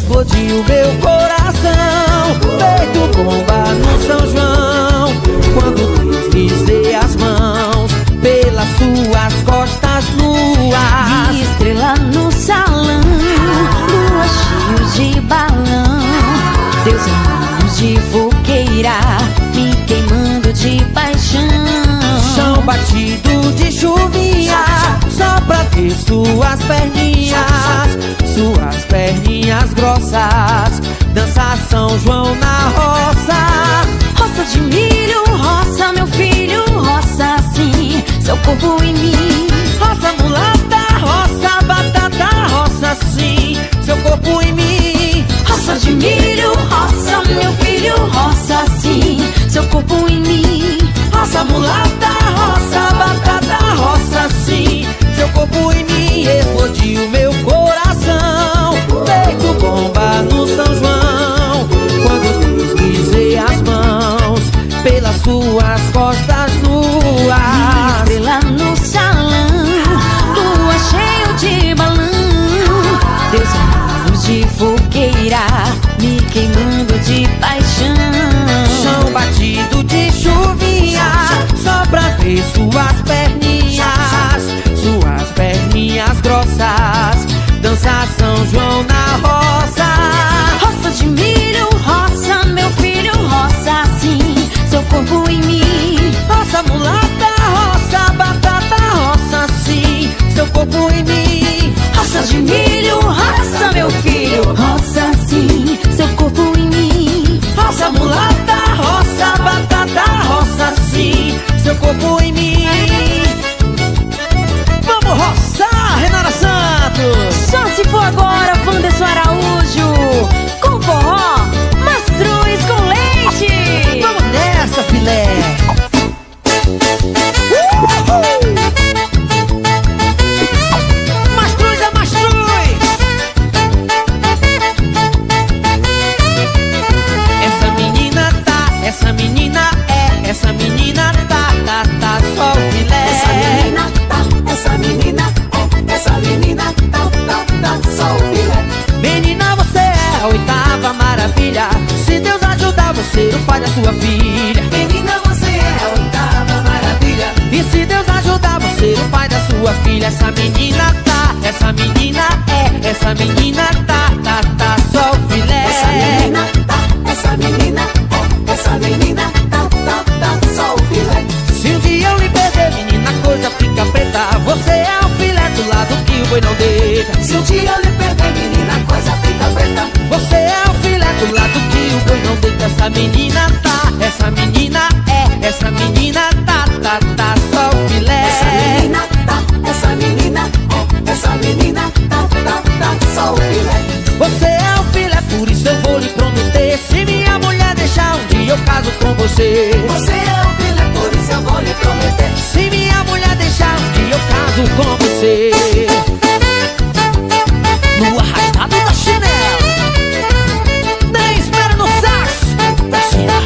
explodiu meu coração, feito bomba no São João, quando deslizei as mãos pelas suas costas nuas. E estrela no salão, lua cheio de balão, Deus em mãos de fogueira, me queimando de paixão. Chão batido de chuvinha, só pra ver suas perninhas grossas, dançar São João na roça. Roça de milho, roça meu filho, roça sim, seu corpo em mim. Roça mulata, roça batata, roça sim, seu corpo em mim. Roça de milho, roça meu filho, roça sim, seu corpo em mim. Roça mulata, roça batata, roça sim, seu corpo em mim. Explodiu meu coração, feito bomba no São João, quando deslizei as mãos pelas suas costas nuas. Estrela no salão, lua cheio de balão, Deus em mãos de fogueira, me queimando de paixão. Chão batido de chuvinha, só pra ver suas perninhas grossas, dançar São João na roça. Roça de milho, roça meu filho, roça sim, seu corpo em mim. Roça mulata, roça batata, roça sim, seu corpo em mim. Roça de milho, roça meu filho, roça sim, seu corpo em mim. Roça mulata, roça batata, roça sim, seu corpo em mim. Vamos roçar, Renata Santos! Só se for agora, Wanderson Araújo, com forró, mastruz com leite. Vamos nessa, filé! Mastruz é mastruz! Essa menina tá só o filé. Essa menina tá só o filé. Menina, você é a oitava maravilha. Se Deus ajudar, você o pai da sua filha. Menina, você é a oitava maravilha. E se Deus ajudar, você o pai da sua filha. Essa menina tá só o filé. Essa menina tá só o filé. Se um dia eu lhe perder, menina, a coisa fica preta. Você é o filé do lado que o boi não deita. Se um dia eu lhe perder, menina, a coisa fica preta. Você é o filé do lado que o boi não deita. Essa menina tá só o filé. Essa menina tá só o filé. Você é o filé, por isso eu vou lhe prometer. Se minha mulher deixar, um dia eu caso com você. Você é o filé, por isso eu vou lhe prometer. Se minha mulher deixar, um dia eu caso com você. No arrastado da chinela, nem espera no sax da chinela.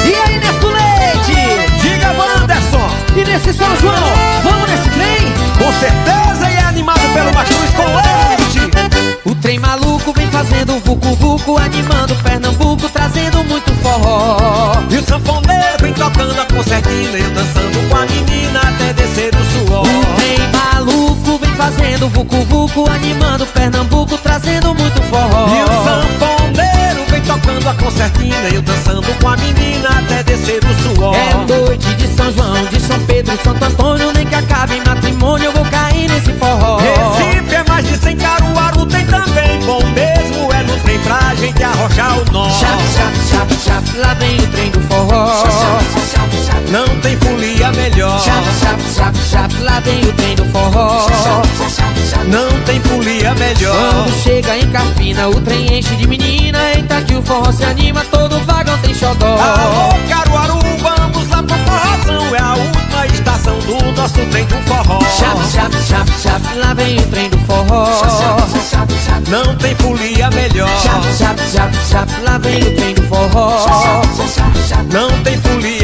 E aí, Neto Leite? Diga, Wanderson. E nesse São João, vamos nesse trem? Com certeza, e é animado pelo mastruz com leite. O trem maluco vem fazendo vucu-vucu, animando Pernambuco, trazendo muito forró. E o sanfoneiro vem tocando a concertina, eu dançando com a menina até descer o suor. O trem maluco vem fazendo vucu-vucu, animando Pernambuco, trazendo muito forró. E o sanfoneiro vem tocando a concertina, eu dançando com a menina até descer o suor. É noite de São João, de São Pedro, Santo Antônio, nem que acabe em matrimônio, eu vou cair nesse forró. Recife é mais de 100, Caruaru tem também. Bom mesmo é no trem pra gente arrochar o nó. Chap, chap, chap, chap, lá vem o trem do forró. Não tem folia melhor. Chap, chap, chap, chap, lá vem o trem do forró. Não tem folia melhor. Quando chega em Carpina, o trem enche de menina. Eita que o forró se anima, todo vagão tem xodó. Alô, Caruaru, vamos lá pro forrozão. É a última estação do nosso trem do forró. Chap, chap, chap, chap, lá vem o trem do forró. Não tem folia melhor. Chap, chap, chap, chap, lá vem o trem do forró. Não tem folia